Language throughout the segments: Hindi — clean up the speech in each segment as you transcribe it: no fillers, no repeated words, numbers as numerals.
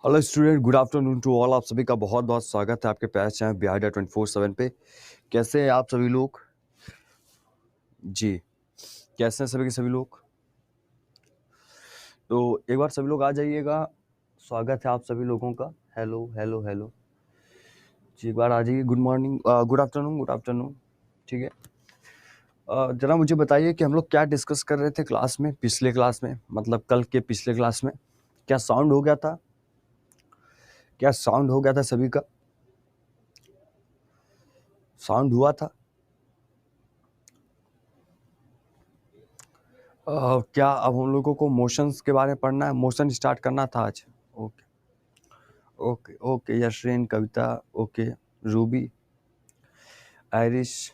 Hello student, good afternoon to all. आप सभी का बहुत बहुत स्वागत है आपके प्यारे चैनल बिहाइंड 24/7 पे। कैसे हैं आप सभी लोग? जी, कैसे हैं सभी के सभी लोग? तो एक बार सभी लोग आ जाइएगा। स्वागत है आप सभी लोगों का। हेलो हेलो हेलो जी, एक बार आ जाइए। Good morning, good afternoon, good afternoon. ठीक है। जरा मुझे बताइए कि हम लोग क्या डिस्कस कर रहे थे क्लास में, पिछले क्लास में, मतलब कल के पिछले क्लास में। क्या साउंड हो गया था? क्या साउंड हो गया था सभी का? साउंड हुआ था? क्या अब हम लोगों को मोशंस के बारे में पढ़ना है? मोशन स्टार्ट करना था आज। Okay okay okay. Yashren, Kavita, okay, Ruby, Irish,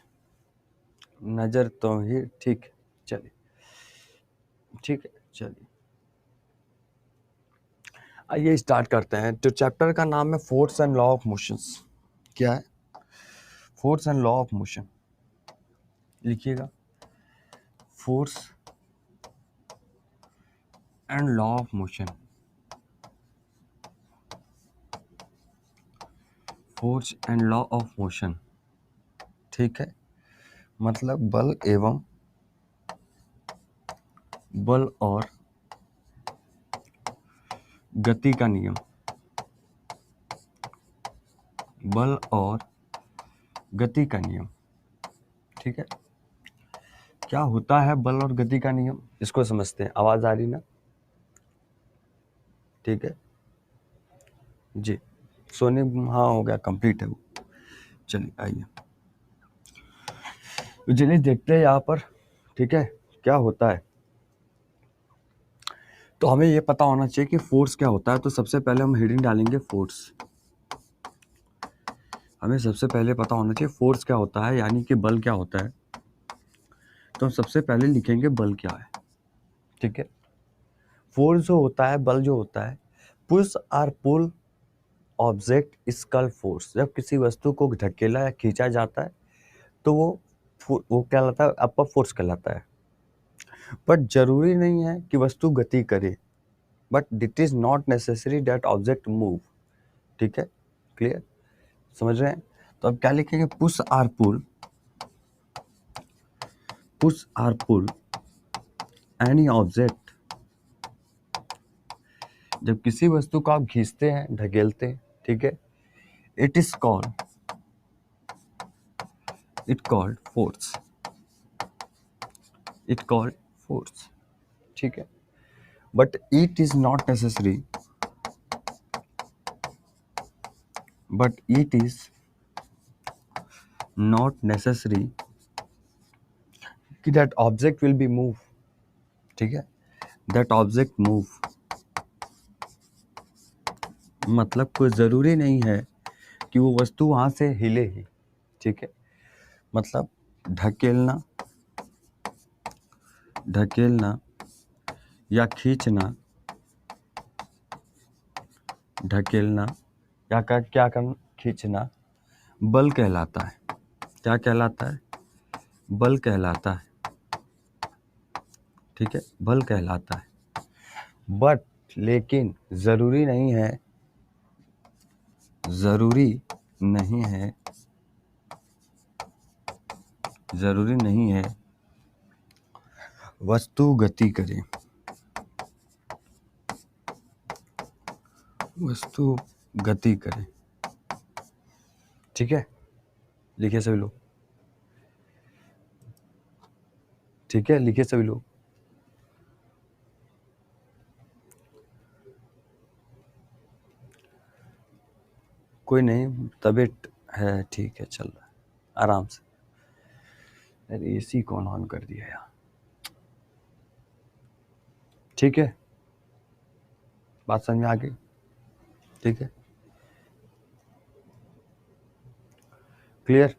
Nazar, Tauheer, ठीक है। चलिए, ठीक है, चलिए आइए स्टार्ट करते हैं। तो चैप्टर का नाम है force and law of motions. क्या है? Force and law of motion. लिखिएगा, force and law of motion. Force and law of motion, ठीक है। मतलब बल एवं बल और गति का नियम। बल और गति का नियम, ठीक है। क्या होता है बल और गति का नियम, इसको समझते हैं। आवाज आ रही ना? ठीक है जी। सोनी, हाँ हो गया, कंप्लीट है वो। चलिए आइए, तो चलिए देखते हैं यहाँ पर, ठीक है, क्या होता है। तो हमें ये पता होना चाहिए कि फोर्स क्या होता है। तो सबसे पहले हम हेडिंग डालेंगे फोर्स। हमें सबसे पहले पता होना चाहिए फोर्स क्या होता है, यानी कि बल क्या होता है। तो हम सबसे पहले लिखेंगे बल क्या है, ठीक है। फोर्स जो होता है, बल जो होता है, पुश और पुल ऑब्जेक्ट इज कॉल्ड फोर्स। जब किसी वस्तु को धकेला या खींचा जाता है तो वो कहलाता है, आपका फोर्स कहलाता है। बट जरूरी नहीं है कि वस्तु गति करे, but it is not necessary that object move, ठीक है। क्लियर? समझ रहे हैं? तो अब क्या लिखेंगे? Push or pull, push or pull any object. जब किसी वस्तु को आप खींचते हैं, ढकेलते हैं, ठीक है, it is called, it called force, it called force, ठीक है। But it is not necessary, but it is not necessary कि that object will be move, ठीक है। that object move मतलब कोई ज़रूरी नहीं है कि वो वस्तु वहाँ से हिले ही, ठीक है। मतलब ढकेलना, ढकेलना या खींचना, ढकेलना या क्या करना, खींचना, बल कहलाता है। क्या कहलाता है? बल कहलाता है, ठीक है, बल कहलाता है। बट लेकिन ज़रूरी नहीं है, ज़रूरी नहीं है, ज़रूरी नहीं है वस्तु गति करे, वस्तु गति करे, ठीक है। लिखिए सभी लोग, ठीक है, लिखिए सभी लोग। कोई नहीं, तबीयत है, ठीक है, चल रहा है आराम से। अरे एसी कौन ऑन कर दिया यार? ठीक है, बात समझ में आ गई, ठीक है, क्लियर।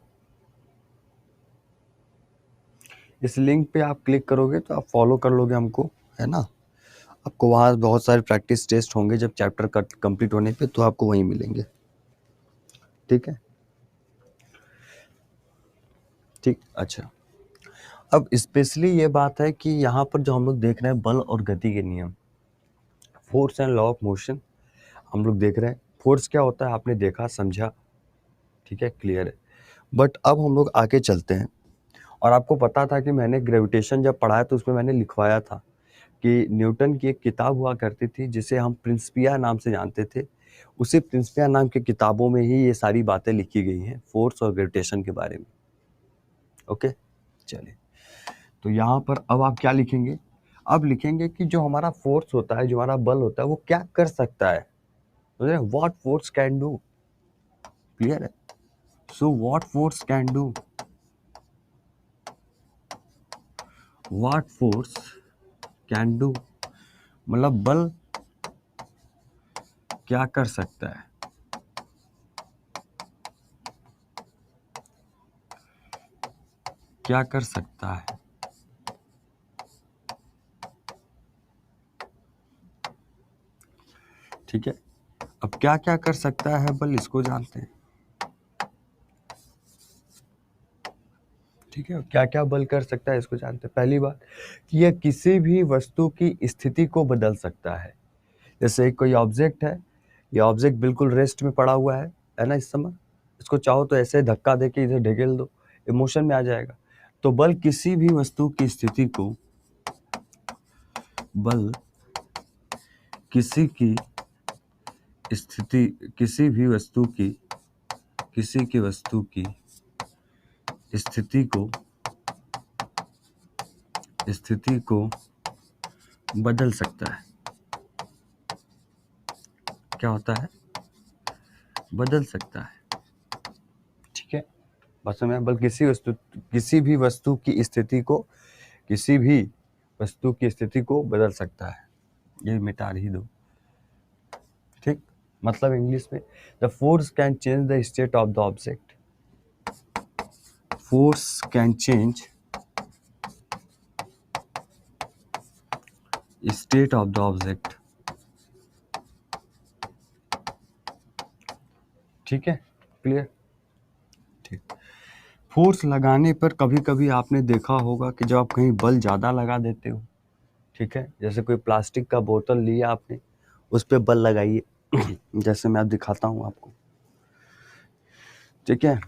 इस लिंक पे आप क्लिक करोगे तो आप फॉलो कर लोगे हमको, है ना। आपको वहाँ बहुत सारे प्रैक्टिस टेस्ट होंगे जब चैप्टर का कंप्लीट होने पे, तो आपको वहीं मिलेंगे, ठीक है, ठीक। अच्छा, अब स्पेशली ये बात है कि यहाँ पर जो हम लोग देख रहे हैं बल और गति के नियम, force and law of motion, हम लोग देख रहे हैं फोर्स क्या होता है, आपने देखा समझा, ठीक है, क्लियर है। बट अब हम लोग आगे चलते हैं। और आपको पता था कि मैंने ग्रेविटेशन जब पढ़ा है तो उसमें मैंने लिखवाया था कि न्यूटन की एक किताब हुआ करती थी जिसे हम प्रिंसिपिया नाम से जानते थे। उसी प्रिंसिपिया नाम की किताबों में ही ये सारी बातें लिखी गई हैं फोर्स और ग्रेविटेशन के बारे में। ओके, चलिए, तो यहाँ पर अब आप क्या लिखेंगे? अब लिखेंगे कि जो हमारा फोर्स होता है, जो हमारा बल होता है, वो क्या कर सकता है। What force can do, clear है। So what force can do, what force can do, मतलब बल क्या कर सकता है, क्या कर सकता है। ठीक है, अब क्या क्या कर सकता है बल, इसको जानते हैं। ठीक है, क्या क्या बल कर सकता है इसको जानते हैं। पहली बात कि यह किसी भी वस्तु की स्थिति को बदल सकता है। जैसे कोई ऑब्जेक्ट है, ये ऑब्जेक्ट बिल्कुल रेस्ट में पड़ा हुआ है ना इस समय, इसको चाहो तो ऐसे धक्का दे के इधर ढकेल दो, इमोशन में आ जाएगा। तो बल किसी भी वस्तु की स्थिति को, बल किसी की स्थिति, किसी भी वस्तु की, किसी की वस्तु की स्थिति को बदल सकता है। क्या होता है? बदल सकता है। ठीक है, बस में बल किसी भी वस्तु की स्थिति को, किसी भी वस्तु की स्थिति को बदल सकता है। ये मिटा ही दो, ठीक। मतलब इंग्लिश में, the force can change the state of the object, force can change state of the object. ठीक है, क्लियर, ठीक। फोर्स लगाने पर कभी कभी आपने देखा होगा कि जब आप कहीं बल ज़्यादा लगा देते हो, ठीक है, जैसे कोई प्लास्टिक का बोतल लिया आपने, उस पर बल लगाइए जैसे मैं अब दिखाता हूँ आपको, ठीक है,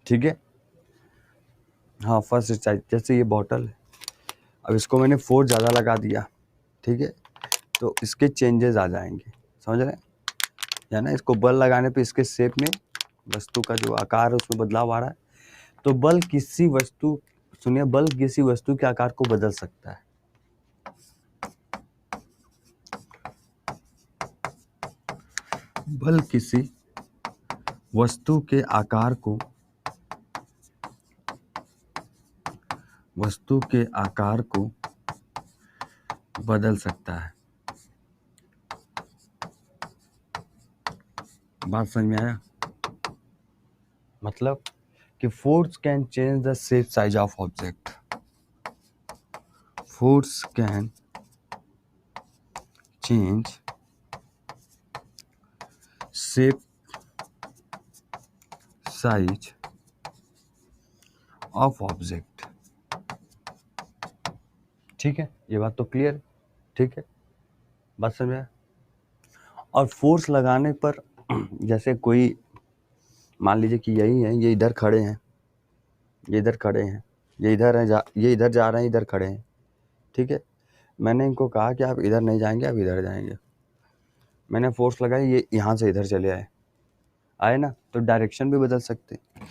ठीक है। हाँ, फर्स्ट एक्सरसाइज, जैसे ये बॉटल है, अब इसको मैंने फोर्स ज़्यादा लगा दिया, ठीक है, तो इसके चेंजेस आ जाएंगे, समझ रहे हैं, या ना, इसको बल लगाने पे इसके शेप में, वस्तु का जो आकार है उसमें बदलाव आ रहा है। तो बल किसी वस्तु, सुनिए, बल किसी वस्तु के आकार को बदल सकता है। बल किसी वस्तु के आकार को, वस्तु के आकार को बदल सकता है। बात समझ में आया? मतलब कि force can change the shape size of object, force can change shape size of object. ठीक है, ये बात तो क्लियर है, ठीक है, बात समझ में आया? और फोर्स लगाने पर जैसे कोई, मान लीजिए कि यही है, ये इधर खड़े हैं, ये इधर खड़े हैं, ये इधर है, ये इधर जा रहे हैं, इधर खड़े हैं, ठीक है। मैंने इनको कहा कि आप इधर नहीं जाएंगे, आप इधर जाएंगे। मैंने फोर्स लगाई, ये यहाँ से इधर चले आए ना, तो डायरेक्शन भी बदल सकते हैं।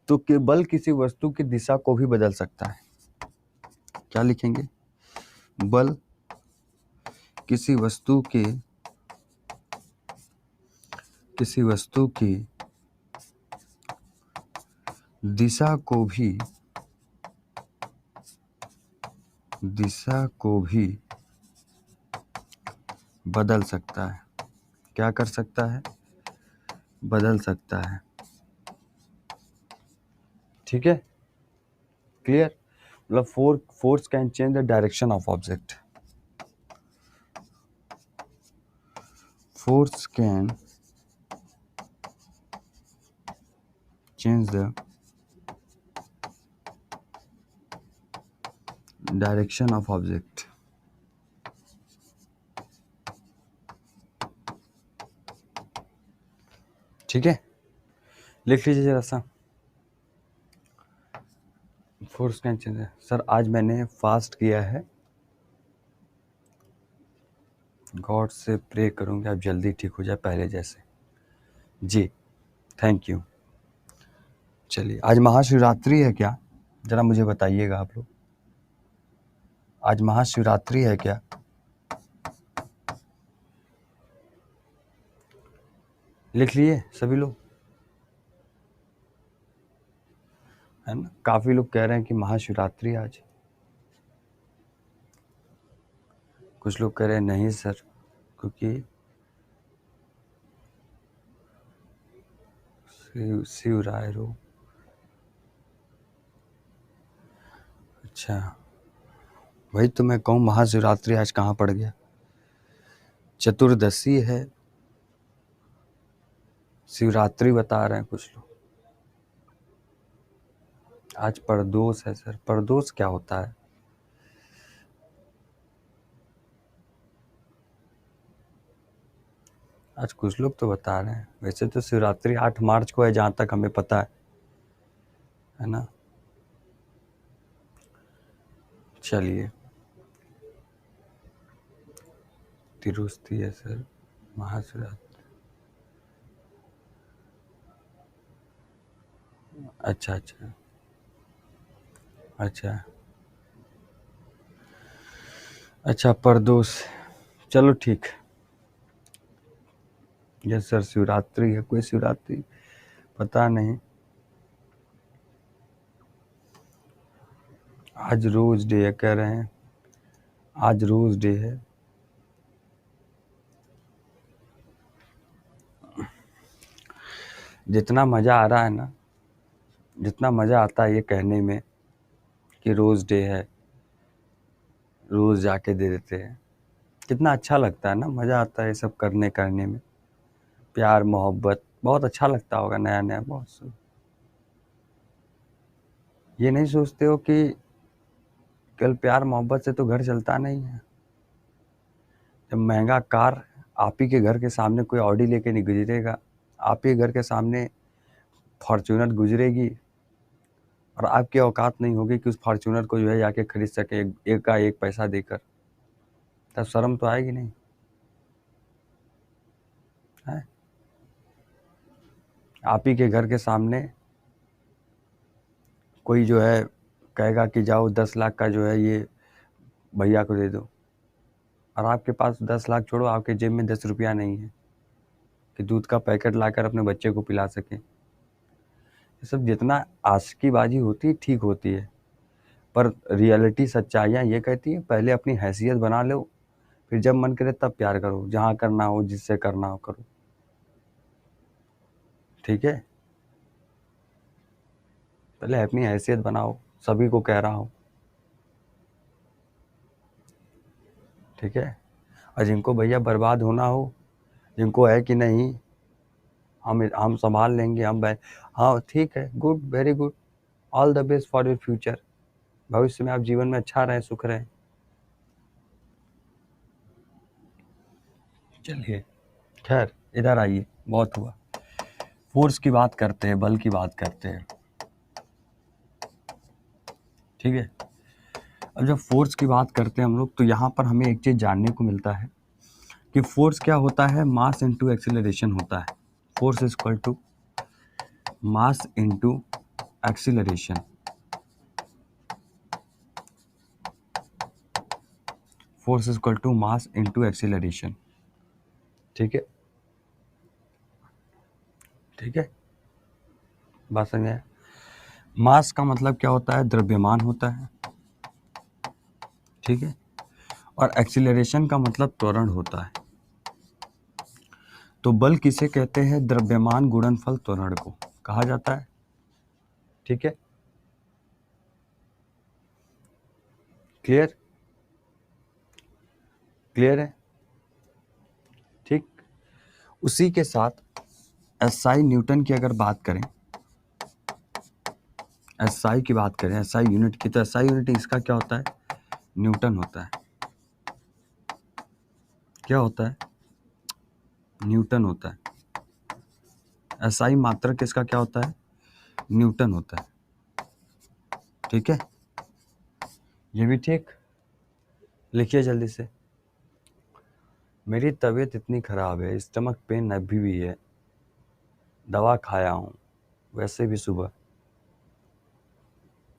तो बल किसी वस्तु की दिशा को भी बदल सकता है। क्या लिखेंगे? बल किसी वस्तु के, किसी वस्तु की दिशा को भी, दिशा को भी बदल सकता है। क्या कर सकता है? बदल सकता है। ठीक है, क्लियर। मतलब force can change the direction of object, force can change the direction of object. ठीक है, लिख लीजिए जरा सा। फोर्स कैंसिल है सर, आज मैंने फास्ट किया है, गॉड से प्रे करूँगी आप जल्दी ठीक हो जाए पहले जैसे। जी थैंक यू। चलिए, आज महाशिवरात्रि है क्या, जरा मुझे बताइएगा आप लोग, आज महाशिवरात्रि है क्या? लिख लिए सभी लोग, है ना? काफी लोग कह रहे हैं कि महाशिवरात्रि आज, कुछ लोग कह रहे हैं नहीं सर, क्योंकि शिवराय रो। अच्छा, वही तो मैं कहूँ, महाशिवरात्रि आज कहाँ पड़ गया? चतुर्दशी है, शिवरात्रि बता रहे हैं कुछ लोग। आज प्रदोष है सर, प्रदोष क्या होता है? आज कुछ लोग तो बता रहे हैं, वैसे तो शिवरात्रि 8 मार्च को है जहाँ तक हमें पता है ना? चलिए, तिरुस्ती है सर, महाशिवरात्रि। अच्छा अच्छा अच्छा अच्छा, प्रदोष, चलो ठीक। यस सर, शिवरात्रि है, कोई शिवरात्रि पता नहीं। आज रोज डे है कह रहे हैं, आज रोज डे है। जितना मज़ा आ रहा है ना, जितना मज़ा आता है ये कहने में कि रोज डे है, रोज जाके दे देते हैं, कितना अच्छा लगता है ना, मज़ा आता है ये सब करने में, प्यार मोहब्बत बहुत अच्छा लगता होगा, नया नया बहुत सब। ये नहीं सोचते हो कि कल प्यार मोहब्बत से तो घर चलता नहीं है। जब महंगा कार आप ही के घर के सामने कोई ऑडी लेके नहीं गुजरेगा, आप ही घर के सामने फॉर्च्यूनर गुजरेगी और आपकी औकात नहीं होगी कि उस फॉर्च्यूनर को जो है जाके खरीद सके एक का एक पैसा देकर, तब शर्म तो आएगी नहीं है? आप ही के घर के सामने कोई जो है कहेगा कि जाओ 10 लाख का जो है ये भैया को दे दो, और आपके पास 10 लाख छोड़ो, आपके जेब में 10 रुपया नहीं है कि दूध का पैकेट लाकर अपने बच्चे को पिला सके। ये सब जितना आशिकीबाजी होती है ठीक होती है, पर रियलिटी सच्चाइयाँ ये कहती है पहले अपनी हैसियत बना लो, फिर जब मन करे तब प्यार करो, जहाँ करना हो जिससे करना हो करो, ठीक है? पहले अपनी हैसियत बनाओ, सभी को कह रहा हूँ, ठीक है? और जिनको भैया बर्बाद होना हो, जिनको है कि नहीं हम संभाल लेंगे, हाँ ठीक है, good, very good, all the best for your future, भविष्य में आप जीवन में अच्छा रहें, सुख रहें। चलिए खैर, इधर आइए, बहुत हुआ, फोर्स की बात करते हैं, बल की बात करते हैं, ठीक है? अब जब फोर्स की बात करते हैं हम लोग, तो यहाँ पर हमें एक चीज़ जानने को मिलता है कि फोर्स क्या होता है, मास इनटू एक्सीलरेशन होता है। Force is equal to mass into acceleration. Force is equal to mass into acceleration, ठीक है? ठीक है, बात समझ आया? मास का मतलब क्या होता है, द्रव्यमान होता है, ठीक है? और एक्सीलरेशन का मतलब त्वरण होता है। तो बल किसे कहते हैं, द्रव्यमान गुणनफल त्वरण को कहा जाता है, ठीक है? क्लियर, क्लियर है, ठीक? उसी के साथ एसआई न्यूटन की अगर बात करें, एसआई की बात करें, एसआई यूनिट की, तो एसआई यूनिट इसका क्या होता है, न्यूटन होता है। क्या होता है, न्यूटन होता है SI मात्रक किसका क्या होता है? न्यूटन होता है। ठीक है, ये भी ठीक। लिखिए जल्दी से। मेरी तबीयत इतनी ख़राब है, स्टमक पेन अभी भी है, दवा खाया हूँ, वैसे भी सुबह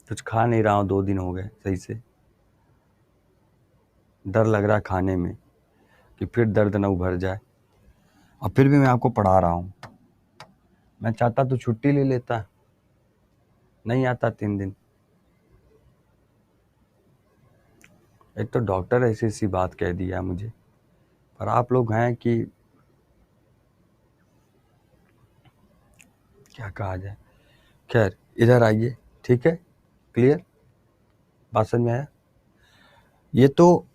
कुछ खा नहीं रहा हूँ, 2 दिन हो गए सही से। डर लग रहा है खाने में कि फिर दर्द न उभर जाए, और फिर भी मैं आपको पढ़ा रहा हूँ। मैं चाहता तो छुट्टी ले लेता, नहीं आता 3 दिन। एक तो डॉक्टर ऐसी ऐसी बात कह दिया मुझे, पर आप लोग हैं कि क्या कहा जाए। खैर, इधर आइए। ठीक है, क्लियर, बात समझ में आया? ये तो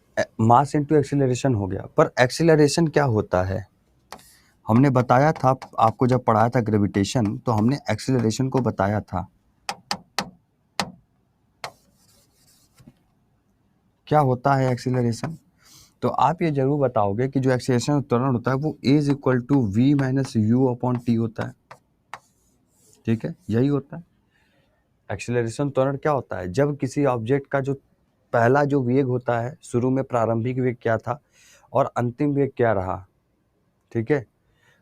मास इनटू एक्सीलरेशन हो गया, पर एक्सीलरेशन क्या होता है हमने बताया था आपको। जब पढ़ाया था ग्रेविटेशन, तो हमने एक्सीलरेशन को बताया था। क्या होता है एक्सीलरेशन? तो आप ये जरूर बताओगे कि जो एक्सीलरेशन त्वरण होता है वो is equal to v minus u upon t होता है। ठीक है, यही होता है एक्सीलरेशन त्वरण। क्या होता है? जब किसी ऑब्जेक्ट का जो पहला जो वेग होता है, शुरू में प्रारंभिक वेग क्या था और अंतिम वेग क्या रहा, ठीक है,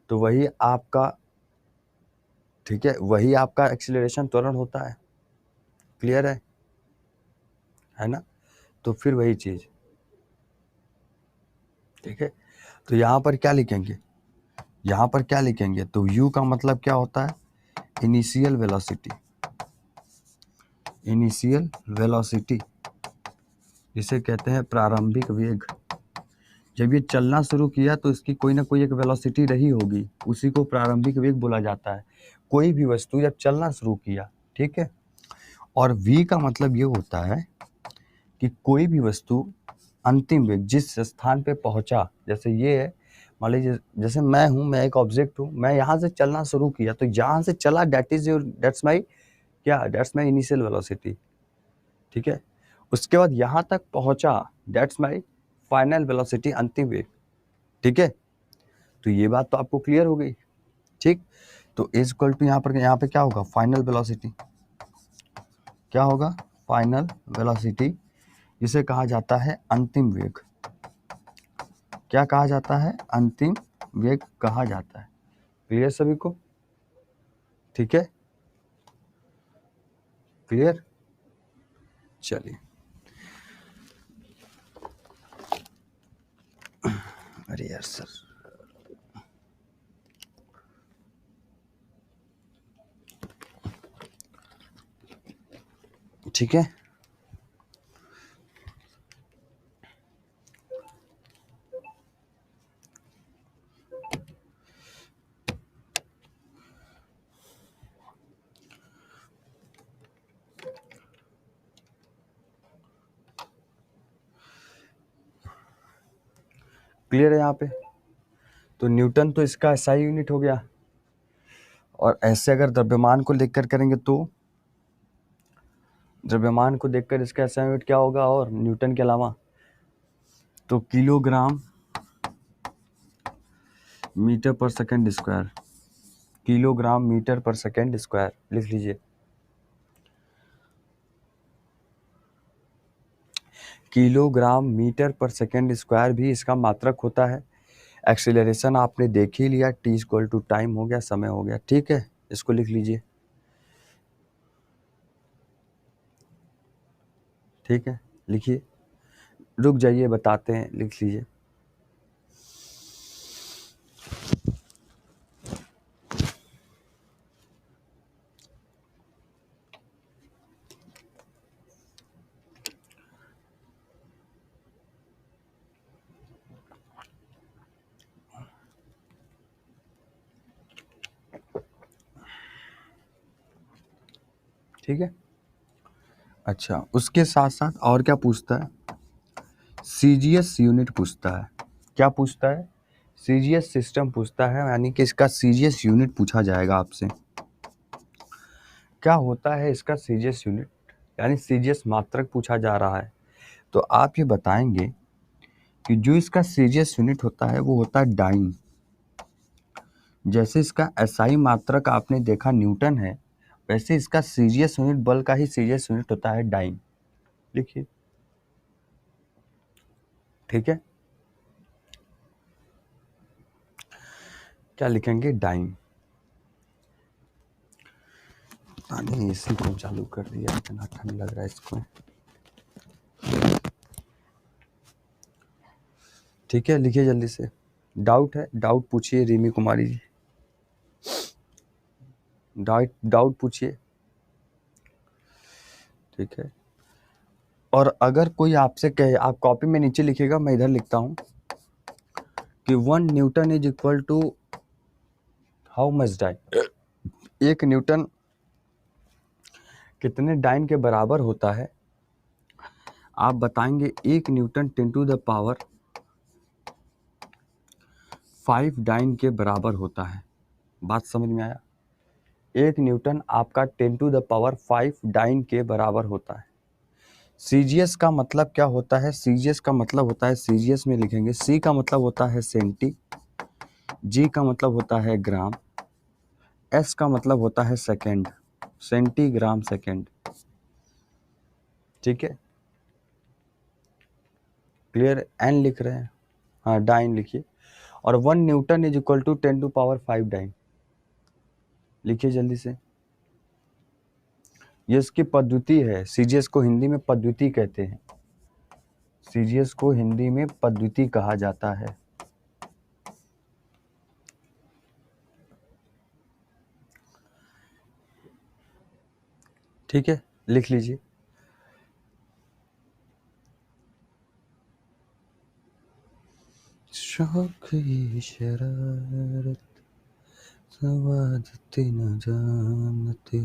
तो वही आपका, ठीक है, वही आपका एक्सीलरेशन त्वरण होता है। क्लियर है ना? तो फिर वही चीज, ठीक है। तो यहाँ पर क्या लिखेंगे? यहाँ पर क्या लिखेंगे? तो u का मतलब क्या होता है? Initial velocity. इनिशियल वेलोसिटी जिसे कहते हैं प्रारंभिक वेग। जब ये चलना शुरू किया तो इसकी कोई ना कोई एक वेलोसिटी रही होगी, उसी को प्रारंभिक वेग बोला जाता है। कोई भी वस्तु जब चलना शुरू किया, ठीक है। और v का मतलब ये होता है कि कोई भी वस्तु अंतिम वेग जिस स्थान पे पहुंचा, जैसे ये है, मान लीजिए जैसे मैं हूं, मैं एक ऑब्जेक्ट हूं, मैं यहां से चलना शुरू किया, तो जहां से चला दैट्स माई इनिशियल वेलोसिटी। ठीक है, उसके बाद यहां तक पहुंचा, दैट्स माई फाइनल वेलोसिटी, अंतिम वेग। ठीक है, तो ये बात तो आपको क्लियर हो गई। ठीक, तो इज इक्वल टू यहाँ पे क्या होगा? Final velocity. क्या होगा? फाइनल वेलोसिटी, जिसे कहा जाता है अंतिम वेग। क्या कहा जाता है? अंतिम वेग कहा जाता है। क्लियर सभी को? ठीक है, क्लियर। चलिए, अरे यार सर, ठीक है। क्लियर है यहाँ पे? तो न्यूटन तो इसका SI यूनिट हो गया, और ऐसे अगर द्रव्यमान को लेकर करेंगे तो द्रव्यमान को देखकर इसका SI यूनिट क्या होगा? और न्यूटन के अलावा तो किलोग्राम मीटर पर सेकंड स्क्वायर। किलोग्राम मीटर पर सेकंड स्क्वायर लिख लीजिए। किलोग्राम मीटर पर सेकंड स्क्वायर भी इसका मात्रक होता है। एक्सीलरेशन आपने देख ही लिया, t इक्वल टू टाइम हो गया, समय हो गया। ठीक है, इसको लिख लीजिए। ठीक है, लिखिए, रुक जाइए, बताते हैं, लिख लीजिए। ठीक है, अच्छा, उसके साथ साथ और क्या पूछता है? CGS यूनिट पूछता है। क्या पूछता है? CGS सिस्टम पूछता है, यानी कि इसका CGS यूनिट पूछा जाएगा आपसे। क्या होता है इसका CGS यूनिट, यानी CGS मात्रक पूछा जा रहा है। तो आप ये बताएंगे कि जो इसका CGS यूनिट होता है वो होता है डाइन। जैसे इसका एसआई मात्रक आपने देखा न्यूटन है, वैसे इसका सीजीएस यूनिट, बल का ही सीजीएस यूनिट होता है डाइन। लिखिए, ठीक है, क्या लिखेंगे? डाइन। नहीं, एसी क्यों चालू कर दिया, इतना ठंड लग रहा है इसको। ठीक है, लिखिए जल्दी से। डाउट है? डाउट पूछिए रिमी कुमारी जी, डाउट पूछिए। ठीक है, और अगर कोई आपसे कहे, आप कॉपी में नीचे लिखिएगा, मैं इधर लिखता हूं कि 1 newton is equal to how much dyne, 1 newton कितने डाइन के बराबर होता है? आप बताएंगे 1 newton 10 to the power 5 dyne के बराबर होता है। बात समझ में आया? 1 न्यूटन आपका 10 टू द पावर 5 डाइन के बराबर होता है। सीजीएस का मतलब क्या होता है? सीजीएस का मतलब होता है, सीजीएस में लिखेंगे, सी का मतलब होता है सेंटी, जी का मतलब होता है ग्राम, एस का मतलब होता है सेकेंड, सेंटीग्राम सेकेंड। ठीक है, क्लियर? एन लिख रहे हैं, हाँ डाइन लिखिए। और 1 newton is equal to 10 to power 5 dyne. लिखिए जल्दी से। ये इसकी पद्धति है, सीजीएस को हिंदी में पद्धति कहते हैं, सीजीएस को हिंदी में पद्धति कहा जाता है। ठीक है, लिख लीजिए। शौक ये शरारत सवादते न जानते,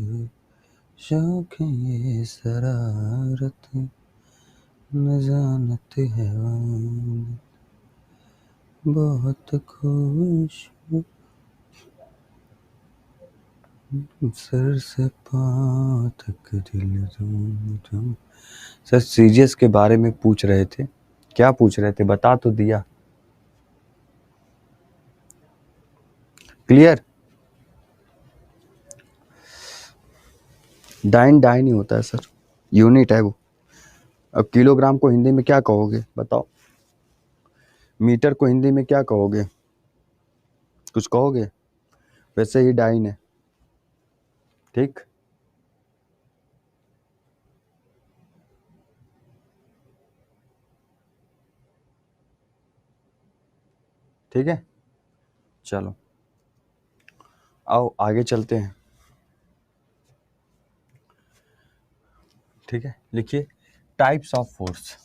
शौक ये शरारत न जानते हैं, बहुत खुश सर से पाँव तक दिल झूम। सर सीजीएस के बारे में पूछ रहे थे, क्या पूछ रहे थे बता तो दिया। क्लियर? डाइन डाइन ही होता है सर, यूनिट है वो। अब किलोग्राम को हिंदी में क्या कहोगे बताओ? मीटर को हिंदी में क्या कहोगे? कुछ कहोगे? वैसे ही डाइन है। ठीक, ठीक है, चलो आओ आगे चलते हैं। ठीक है, लिखिए टाइप्स ऑफ फोर्स।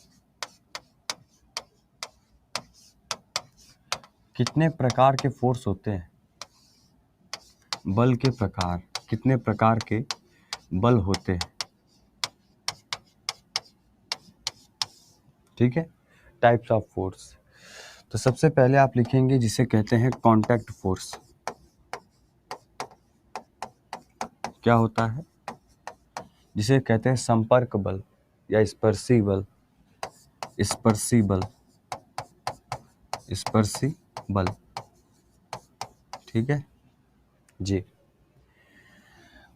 कितने प्रकार के फोर्स होते हैं? बल के प्रकार, कितने प्रकार के बल होते हैं? ठीक है, टाइप्स ऑफ फोर्स। तो सबसे पहले आप लिखेंगे जिसे कहते हैं कांटेक्ट फोर्स। क्या होता है? जिसे कहते हैं संपर्क बल या स्पर्शी बल, स्पर्शी बल, स्पर्शी बल। ठीक है जी।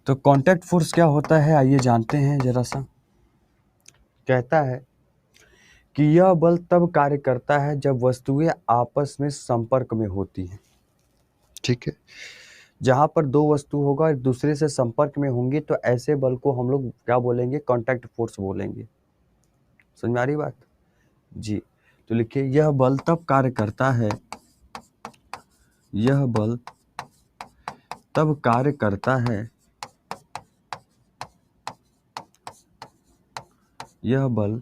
तो कांटेक्ट फोर्स क्या होता है, आइए जानते हैं जरा सा। कहता है कि यह बल तब कार्य करता है जब वस्तुएं आपस में संपर्क में होती हैं। ठीक है, जहां पर दो वस्तु होगा एक दूसरे से संपर्क में होंगी तो ऐसे बल को हम लोग क्या बोलेंगे? कांटेक्ट फोर्स बोलेंगे। समझ में आ रही बात जी? तो लिखिए यह बल तब कार्य करता है, यह बल तब कार्य करता है, यह बल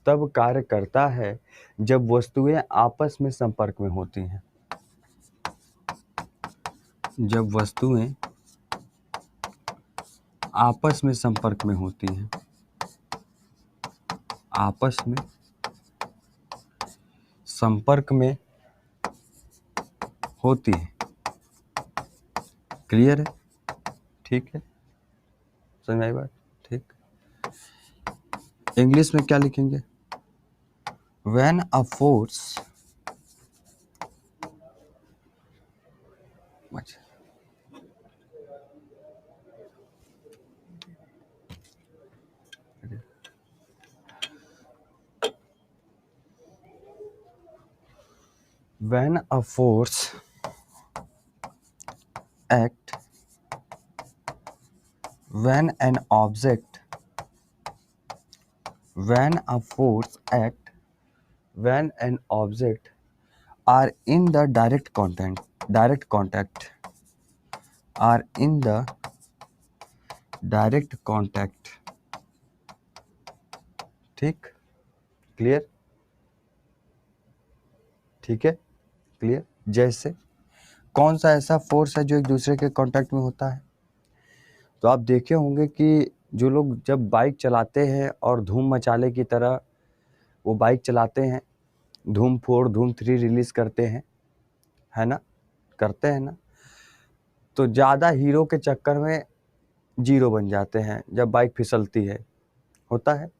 तब कार्य करता है जब वस्तुएं आपस में संपर्क में होती हैं। जब वस्तुएं आपस में संपर्क में होती हैं, आपस में संपर्क में होती है। क्लियर है? ठीक है, समझ आई बात? ठीक, इंग्लिश में क्या लिखेंगे? When a force, when a force act when an object when a force act when an object are in the direct contact are in the direct contact ठीक, क्लियर, ठीक है, क्लियर। जैसे कौन सा ऐसा फोर्स है जो एक दूसरे के कांटेक्ट में होता है? तो आप देखे होंगे कि जो लोग जब बाइक चलाते हैं और धूम मचाले की तरह वो बाइक चलाते हैं, धूम 4 धूम 3 रिलीज करते हैं, है ना, करते हैं ना, तो ज़्यादा हीरो के चक्कर में जीरो बन जाते हैं जब बाइक फिसलती है, होता है।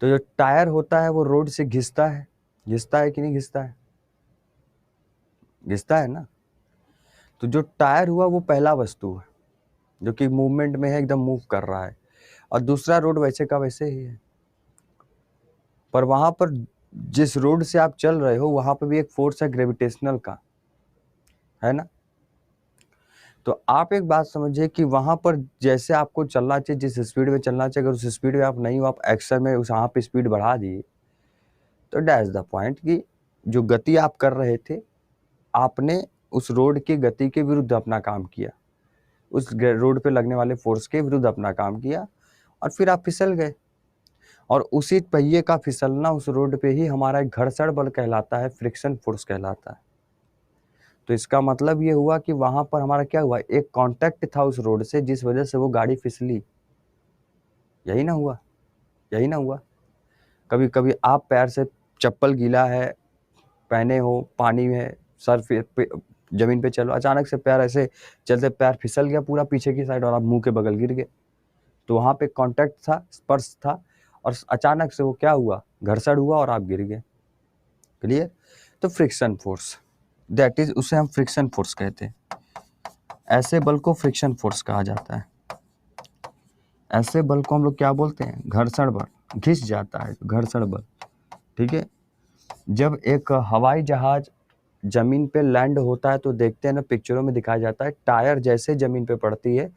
तो जो टायर होता है वो रोड से घिसता है कि नहीं घिसता है? घिसता है ना। तो जो टायर हुआ वो पहला वस्तु है जो कि मूवमेंट में है, एकदम मूव कर रहा है, और दूसरा रोड वैसे का वैसे ही है। पर वहां पर जिस रोड से आप चल रहे हो वहां पर भी एक फोर्स है ग्रेविटेशनल का, है ना। तो आप एक बात समझिए कि वहां पर जैसे आपको चलना चाहिए, जिस स्पीड में चलना चाहिए, अगर उस स्पीड में आप नहीं हो, आप एक्शन में उस वहां पे स्पीड बढ़ा दिए, तो डैट्स द पॉइंट कि जो गति आप कर रहे थे आपने उस रोड की गति के विरुद्ध अपना काम किया, उस रोड पे लगने वाले फोर्स के विरुद्ध अपना काम किया, और फिर आप फिसल गए। और उसी पहिए का फिसलना उस रोड पे ही हमारा एक घर्षण बल कहलाता है, फ्रिक्शन फोर्स कहलाता है। तो इसका मतलब ये हुआ कि वहां पर हमारा क्या हुआ, एक कांटेक्ट था उस रोड से जिस वजह से वो गाड़ी फिसली। यही ना हुआ, यही ना हुआ। कभी कभी आप पैर से चप्पल गीला है पहने हो, पानी में सर पे जमीन पे चलो, अचानक से पैर ऐसे चलते पैर फिसल गया पूरा पीछे की साइड और आप मुंह के बगल गिर गए। तो वहां पे कांटेक्ट था, स्पर्श था, और अचानक से वो क्या हुआ, घर्षण हुआ और आप गिर गए। क्लियर। तो फ्रिक्शन फोर्स, दैट इज, उसे हम फ्रिक्शन फोर्स कहते हैं। ऐसे बल को फ्रिक्शन फोर्स कहा जाता है। ऐसे बल को हम लोग क्या बोलते हैं, घर्षण बल, घिस जाता है घर्षण बल, ठीक है। जब एक हवाई जहाज जमीन पे लैंड होता है तो देखते हैं ना, पिक्चरों में दिखाया जाता है, टायर जैसे जमीन पे पड़ती है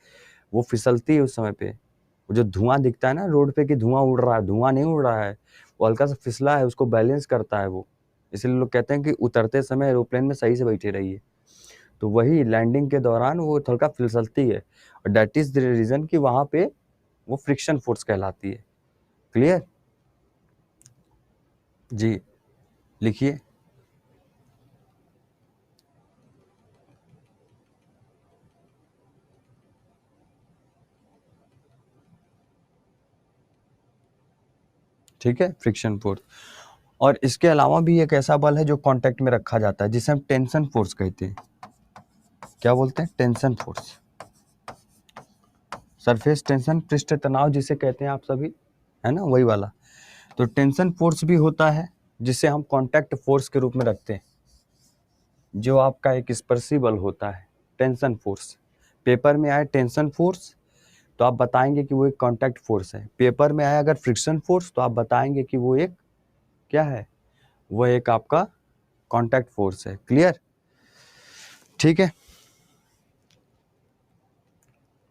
वो फिसलती है, उस समय पे वो जो धुआं दिखता है ना रोड पे कि धुआं उड़ रहा है, धुआं नहीं उड़ रहा है, वो हल्का सा फिसला है, उसको बैलेंस करता है वो। इसलिए लोग कहते हैं कि उतरते समय एरोप्लेन में सही से बैठे रहिए। तो वही लैंडिंग के दौरान वो हल्का फिसलती है, और दैट इज द रीजन कि वहां पे वो फ्रिक्शन फोर्स कहलाती है। क्लियर जी, लिखिए। ठीक है, फ्रिक्शन फोर्स। और इसके अलावा भी एक ऐसा बल है जो कांटेक्ट में रखा जाता है जिसे हम टेंशन फोर्स कहते हैं। क्या बोलते हैं, टेंशन फोर्स, सरफेस टेंशन, पृष्ठ तनाव जिसे कहते हैं आप सभी, है ना, वही वाला। तो टेंशन फोर्स भी होता है जिसे हम कांटेक्ट फोर्स के रूप में रखते हैं, जो आपका एक स्पर्शी बल होता है, टेंशन फोर्स। पेपर में आए टेंशन फोर्स तो आप बताएंगे कि वो एक कांटेक्ट फोर्स है। पेपर में आया अगर फ्रिक्शन फोर्स तो आप बताएंगे कि वो एक क्या है, वो एक आपका कांटेक्ट फोर्स है। क्लियर, ठीक है,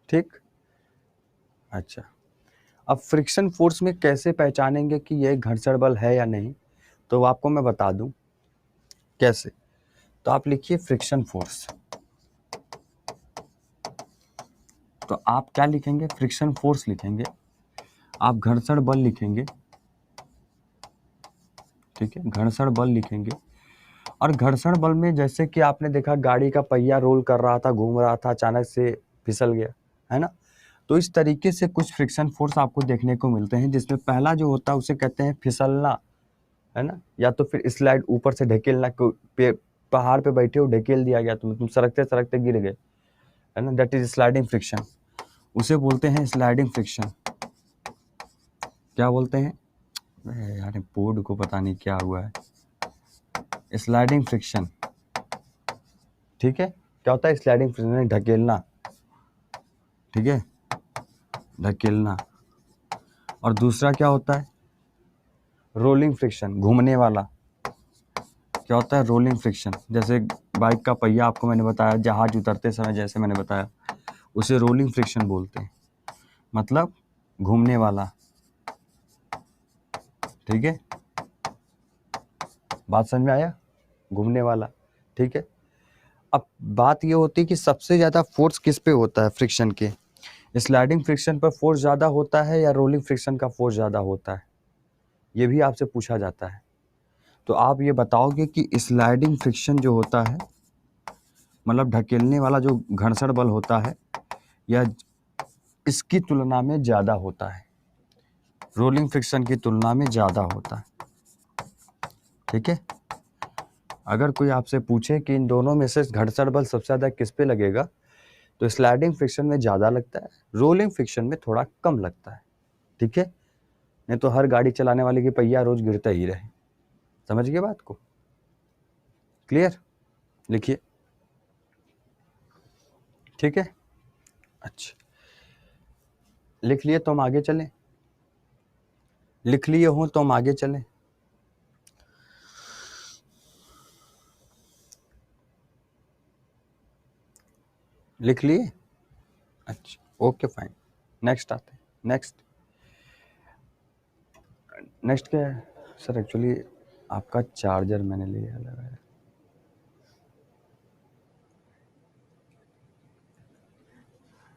ठीक, अच्छा। अब फ्रिक्शन फोर्स में कैसे पहचानेंगे कि यह घर्षण बल है या नहीं, तो आपको मैं बता दूं कैसे। तो आप लिखिए फ्रिक्शन फोर्स। तो आप क्या लिखेंगे, फ्रिक्शन फोर्स लिखेंगे, आप घर्षण बल लिखेंगे, ठीक है, घर्षण बल लिखेंगे। और घर्षण बल में जैसे कि आपने देखा गाड़ी का पहिया रोल कर रहा था, घूम रहा था, अचानक से फिसल गया, है ना। तो इस तरीके से कुछ फ्रिक्शन फोर्स आपको देखने को मिलते हैं, जिसमें पहला जो होता है उसे कहते हैं फिसलना, है ना, या तो फिर स्लाइड, ऊपर से ढकेलना, पहाड़ पे बैठे हो ढकेल दिया गया तुम सरकते सरकते गिर गए, है ना, दैट इज स्लाइडिंग फ्रिक्शन, उसे बोलते हैं स्लाइडिंग फ्रिक्शन। क्या बोलते हैं यार, बोर्ड को पता नहीं क्या हुआ है, स्लाइडिंग फ्रिक्शन, ठीक है। क्या होता है स्लाइडिंग फ्रिक्शन, ढकेलना, ठीक है, ढकेलना। और दूसरा क्या होता है, रोलिंग फ्रिक्शन, घूमने वाला, क्या होता है? Rolling friction. जैसे बाइक का पहिया आपको मैंने बताया, जहाज उतरते समय जैसे मैंने बताया, उसे रोलिंग फ्रिक्शन बोलते हैं, मतलब घूमने वाला। ठीक है, बात समझ में आया? घूमने वाला। ठीक है, अब बात ये होती है कि सबसे ज़्यादा फोर्स किस पे होता है फ्रिक्शन के? स्लाइडिंग फ्रिक्शन पर फोर्स ज़्यादा होता है या रोलिंग फ्रिक्शन का फोर्स ज़्यादा होता है? ये भी आपसे पूछा जाता है। तो आप ये बताओगे कि स्लाइडिंग फ्रिक्शन जो होता है, मतलब ढकेलने वाला जो घर्षण बल होता है, या इसकी तुलना में ज़्यादा होता है, रोलिंग फ्रिक्शन की तुलना में ज़्यादा होता है। ठीक है, अगर कोई आपसे पूछे कि इन दोनों में से घर्षण बल सबसे ज़्यादा किस पे लगेगा, तो स्लाइडिंग फ्रिक्शन में ज़्यादा लगता है, रोलिंग फ्रिक्शन में थोड़ा कम लगता है। ठीक है, नहीं तो हर गाड़ी चलाने वाले की पहिया रोज गिरता ही रहे। समझ गए बात को? क्लियर? लिखिए। ठीक है, अच्छा, लिख लिए तो हम आगे चलें? लिख लिए हो तो हम आगे चलें? लिख लिए? अच्छा, ओके फाइन। नेक्स्ट आते हैं। नेक्स्ट क्या है सर? एक्चुअली आपका चार्जर मैंने लिया लगा है।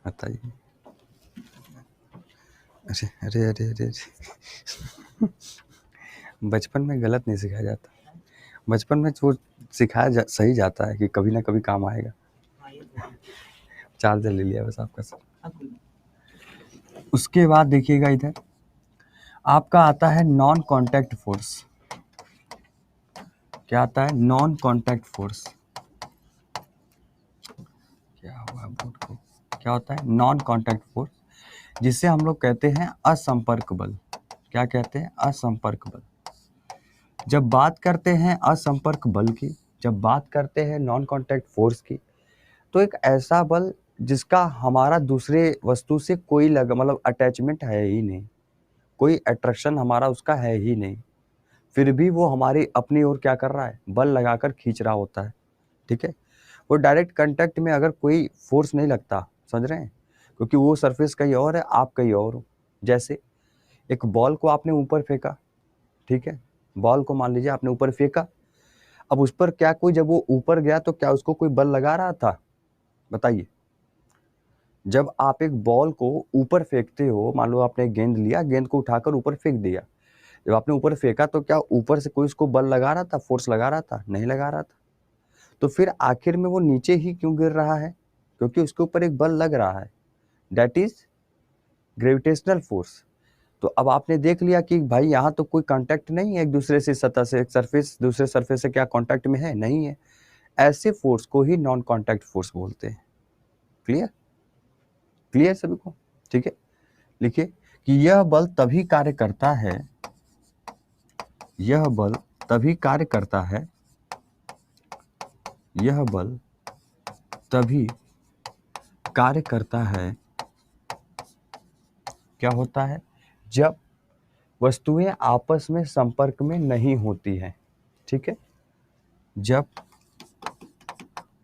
बताइए। अरे अरे अरे अरे, अरे। बचपन में गलत नहीं सिखाया जाता, बचपन में वो सही जाता है कि कभी ना कभी काम आएगा। चार्जर ले लिया बस आपका सर। उसके बाद देखिएगा इधर आपका आता है नॉन कांटेक्ट फोर्स। क्या आता है? Non contact force. क्या हुआ बोर्ड को? क्या होता है? नॉन कांटेक्ट फोर्स, जिसे हम लोग कहते हैं असंपर्क बल। क्या कहते हैं? असंपर्क बल। जब बात करते हैं असंपर्क बल की, जब बात करते हैं नॉन कांटेक्ट फोर्स की, तो एक ऐसा बल जिसका हमारा दूसरे वस्तु से कोई मतलब अटैचमेंट है ही नहीं, कोई अट्रैक्शन हमारा उसका है ही नहीं, फिर भी वो हमारी अपनी ओर क्या कर रहा है? बल लगाकर खींच रहा होता है। ठीक है, वो डायरेक्ट कांटेक्ट में अगर कोई फोर्स नहीं लगता, समझ रहे हैं? क्योंकि वो सरफेस कहीं और है, आप कहीं और हो। जैसे एक बॉल को आपने ऊपर फेंका, ठीक है, बॉल को मान लीजिए आपने ऊपर फेंका, अब उस पर क्या कोई, जब वो ऊपर गया तो क्या उसको कोई बल लगा रहा था? बताइए। जब आप एक बॉल को ऊपर फेंकते हो, मान लो आपने एक गेंद लिया, गेंद को उठाकर ऊपर फेंक दिया, जब आपने ऊपर फेंका तो क्या ऊपर से कोई उसको बल लगा रहा था, फोर्स लगा रहा था? नहीं लगा रहा था। तो फिर आखिर में वो नीचे ही क्यों गिर रहा है? क्योंकि उसके ऊपर एक बल लग रहा है, दैट इज ग्रेविटेशनल फोर्स। तो अब आपने देख लिया कि भाई यहाँ तो कोई कांटेक्ट नहीं है एक दूसरे से, सतह से, एक सरफेस दूसरे सरफेस से क्या कांटेक्ट में है? नहीं है। ऐसे फोर्स को ही नॉन कांटेक्ट फोर्स बोलते हैं। क्लियर? क्लियर सभी को? ठीक है, लिखिए कि यह बल तभी कार्य करता है, यह बल तभी कार्य करता है, यह बल तभी कार्य करता है, क्या होता है? जब वस्तुएं आपस में संपर्क में नहीं होती हैं। ठीक है, जब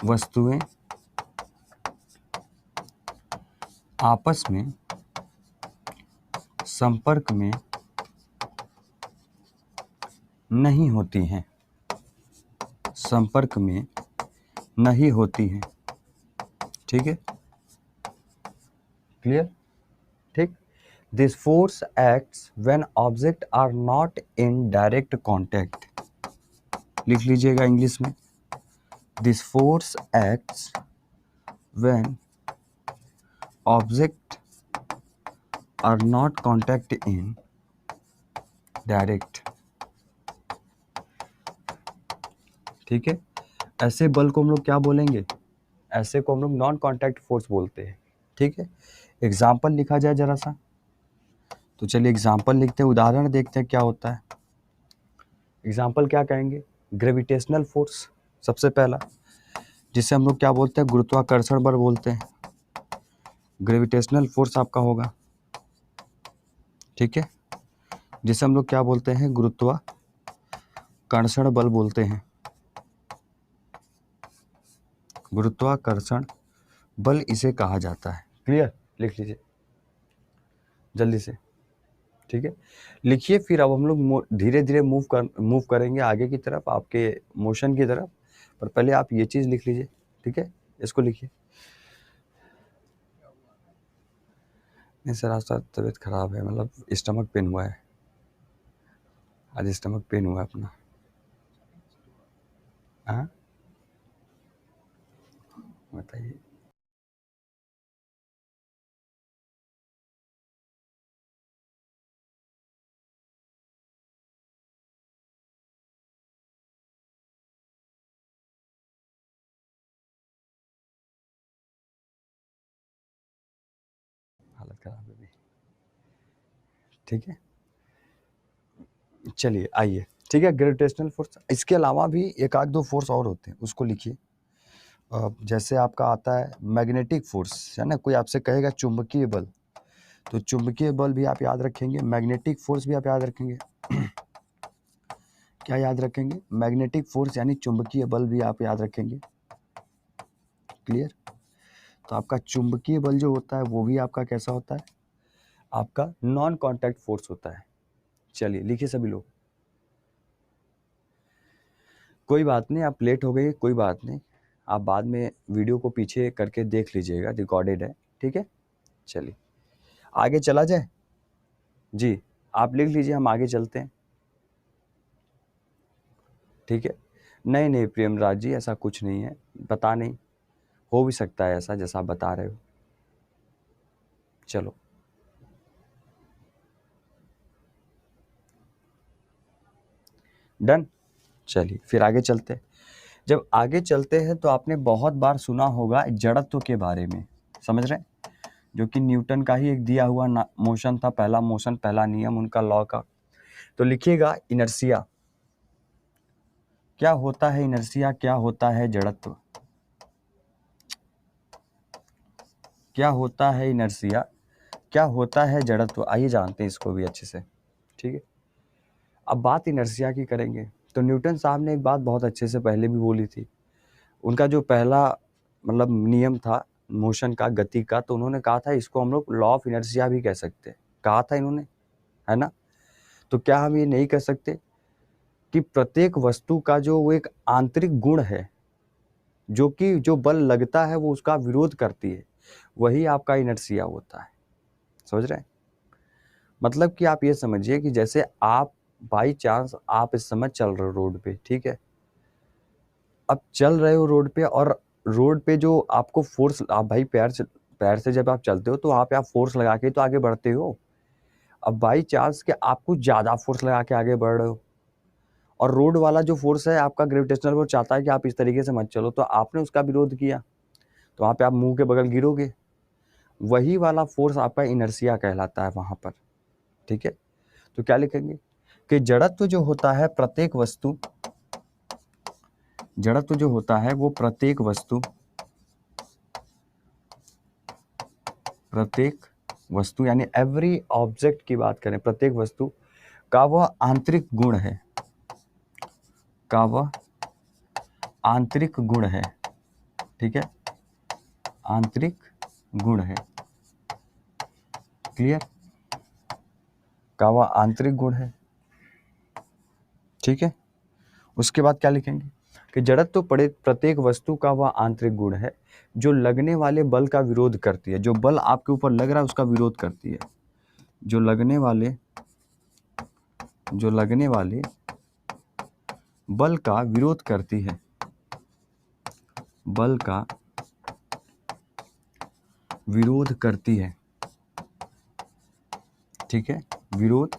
वस्तुएं आपस में संपर्क में नहीं होती हैं, संपर्क में नहीं होती हैं। ठीक है, क्लियर? ठीक, this force acts when object are not in direct contact. लिख लीजिएगा इंग्लिश में, this force acts when object are not contact in direct. ठीक है, ऐसे बल को हम लोग क्या बोलेंगे? ऐसे को हम लोग नॉन कांटेक्ट फोर्स बोलते हैं। ठीक है, एग्जाम्पल लिखा जाए जरा सा, तो चलिए एग्जाम्पल लिखते हैं, उदाहरण देखते हैं क्या होता है। एग्जाम्पल क्या कहेंगे? ग्रेविटेशनल फोर्स सबसे पहला, जिसे हम लोग क्या बोलते हैं? गुरुत्वाकर्षण बल बोलते हैं। ग्रेविटेशनल फोर्स आपका होगा, ठीक है, जिसे हम लोग क्या बोलते हैं? गुरुत्वाकर्षण बल बोलते हैं। गुरुत्वाकर्षण बल इसे कहा जाता है। क्लियर, लिख लीजिए जल्दी से, ठीक है, लिखिए। फिर अब हम लोग धीरे धीरे मूव करेंगे आगे की तरफ, आपके मोशन की तरफ, पर पहले आप ये चीज़ लिख लीजिए, ठीक है, इसको लिखिए। नहीं सर, आज तो तबीयत खराब है, मतलब स्टमक पेन हुआ है, आज स्टमक पेन हुआ है अपना। हाँ बताइए। हालत खराब है अभी, ठीक है, चलिए आइए, ठीक है। ग्रेविटेशनल फोर्स, इसके अलावा भी एक आध दो फोर्स और होते हैं, उसको लिखिए। जैसे आपका आता है मैग्नेटिक फोर्स, है ना, कोई आपसे कहेगा चुंबकीय बल, तो चुंबकीय बल भी आप याद रखेंगे, मैग्नेटिक फोर्स भी आप याद रखेंगे। क्या याद रखेंगे? मैग्नेटिक फोर्स यानी चुंबकीय बल भी आप याद रखेंगे। क्लियर? तो आपका चुंबकीय बल जो होता है वो भी आपका कैसा होता है? आपका नॉन कांटेक्ट फोर्स होता है। चलिए लिखिए सभी लोग। कोई बात नहीं, आप लेट हो गए, कोई बात नहीं, आप बाद में वीडियो को पीछे करके देख लीजिएगा, रिकॉर्डेड है, ठीक है। चलिए आगे चला जाए। जी आप लिख लीजिए, हम आगे चलते हैं, ठीक है। नहीं नहीं प्रेमराज जी, ऐसा कुछ नहीं है, पता नहीं, हो भी सकता है ऐसा जैसा आप बता रहे हो। चलो डन। चलिए फिर आगे चलते हैं। जब आगे चलते हैं तो आपने बहुत बार सुना होगा जड़त्व के बारे में, समझ रहे हैं, जो कि न्यूटन का ही एक दिया हुआ मोशन था, पहला मोशन, पहला नियम उनका लॉ का। तो लिखिएगा इनर्शिया। क्या होता है इनर्शिया, क्या होता है जड़त्व, क्या होता है इनर्शिया, क्या होता है जड़त्व, आइए जानते हैं इसको भी अच्छे से, ठीक है। अब बात इनर्शिया की करेंगे तो न्यूटन साहब ने एक बात बहुत अच्छे से पहले भी बोली थी। उनका जो पहला मतलब नियम था मोशन का, गति का, तो उन्होंने कहा था इसको हम लोग लॉ ऑफ इनर्शिया भी कह सकते हैं, कहा था इन्होंने, है ना। तो क्या हम ये नहीं कह सकते कि प्रत्येक वस्तु का जो वो एक आंतरिक गुण है, जो कि जो बल लगता है वो उसका विरोध करती है, वही आपका इनर्शिया होता है, समझ रहे हैं। मतलब कि आप ये समझिए कि जैसे आप बाई चांस आप इस समय चल रहे हो रोड पे, ठीक है, अब चल रहे हो रोड पे, और रोड पे जो आपको फोर्स, आप भाई पैर से जब आप चलते हो तो वहाँ पे आप फोर्स लगा के तो आगे बढ़ते हो। अब बाई चांस के आप कुछ ज़्यादा फोर्स लगा के आगे बढ़ रहे हो, और रोड वाला जो फोर्स है आपका ग्रेविटेशनल, वो चाहता है कि आप इस तरीके से मत चलो, तो आपने उसका विरोध किया, तो वहाँ पे आप मुंह के बगल गिरोगे। वही वाला फोर्स आपका इनर्शिया कहलाता है वहाँ पर, ठीक है। तो क्या लिखेंगे कि जड़त्व जो होता है प्रत्येक वस्तु, जड़त्व जो होता है वो प्रत्येक वस्तु, प्रत्येक वस्तु यानी एवरी ऑब्जेक्ट की बात करें, प्रत्येक वस्तु का वह आंतरिक गुण है, का वह आंतरिक गुण है, ठीक है, आंतरिक गुण है। क्लियर? का वह आंतरिक गुण है, ठीक है। उसके बाद क्या लिखेंगे कि जड़त्व प्रत्येक वस्तु का वह आंतरिक गुण है जो लगने वाले बल का विरोध करती है, जो बल आपके ऊपर लग रहा है उसका विरोध करती है, जो लगने वाले बल का विरोध करती है, बल का विरोध करती है, ठीक है, विरोध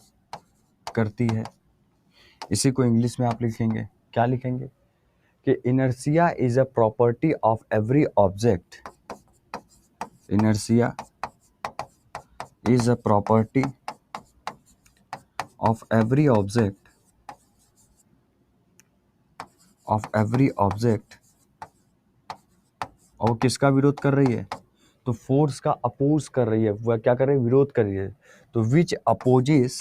करती है। इसी को इंग्लिश में आप लिखेंगे, क्या लिखेंगे कि inertia is a property of every object, inertia is a property of every object, और किसका विरोध कर रही है, तो फोर्स का अपोज कर रही है, वह क्या कर रही है, विरोध कर रही है। तो which opposes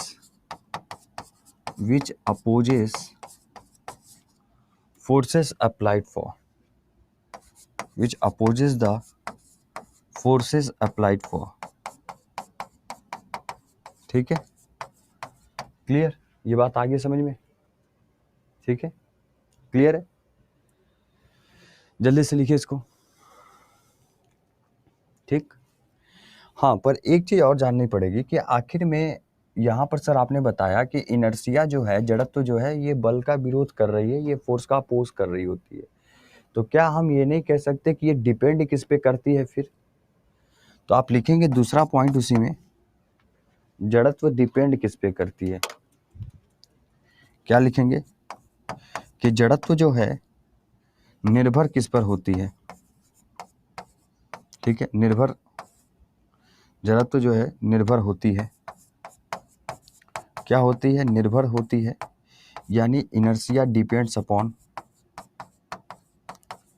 forces applied for, which opposes the forces applied for। ठीक है, क्लियर, ये बात आ गई समझ में? ठीक है, क्लियर है? जल्दी से लिखिए इसको। ठीक, हाँ, पर एक चीज और जाननी पड़ेगी कि आखिर में यहाँ पर सर आपने बताया कि इनर्शिया जो है, जड़त्व जो है, ये बल का विरोध कर रही है, ये फोर्स का अपोज कर रही होती है। तो क्या हम ये नहीं कह सकते कि ये डिपेंड किस पे करती है फिर? तो आप लिखेंगे दूसरा पॉइंट उसी में, जड़त्व डिपेंड किस पे करती है। क्या लिखेंगे कि जड़त्व जो है निर्भर किस पर होती है? ठीक है, निर्भर, जड़त्व जो है निर्भर होती है। क्या होती है? निर्भर होती है, यानी inertia depends upon,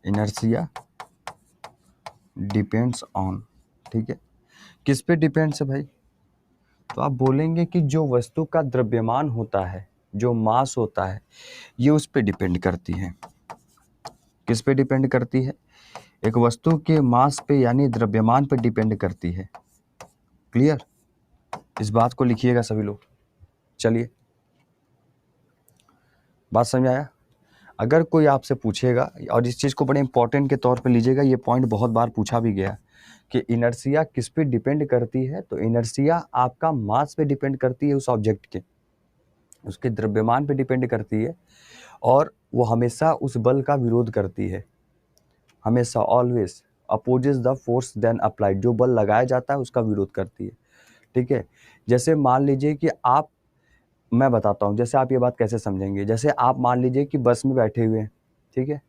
inertia depends on. ठीक है, किस पे डिपेंड्स है भाई? तो आप बोलेंगे कि जो वस्तु का द्रव्यमान होता है, जो मास होता है, ये उस पे डिपेंड करती है। किस पे डिपेंड करती है? एक वस्तु के मास पे यानी द्रव्यमान पे डिपेंड करती है। क्लियर? इस बात को लिखिएगा सभी लोग। चलिए, बात समझ आया? अगर कोई आपसे पूछेगा, और इस चीज़ को बड़े इंपॉर्टेंट के तौर पे लीजिएगा, ये पॉइंट बहुत बार पूछा भी गया कि इनर्शिया किस पे डिपेंड करती है, तो इनर्शिया आपका मास पे डिपेंड करती है, उस ऑब्जेक्ट के, उसके द्रव्यमान पे डिपेंड करती है, और वो हमेशा उस बल का विरोध करती है, हमेशा, always opposes the force then applied, जो बल लगाया जाता है उसका विरोध करती है। ठीक है, जैसे मान लीजिए कि आप, मैं बताता हूँ, जैसे आप ये बात कैसे समझेंगे, जैसे आप मान लीजिए कि बस में बैठे हुए हैं। ठीक है,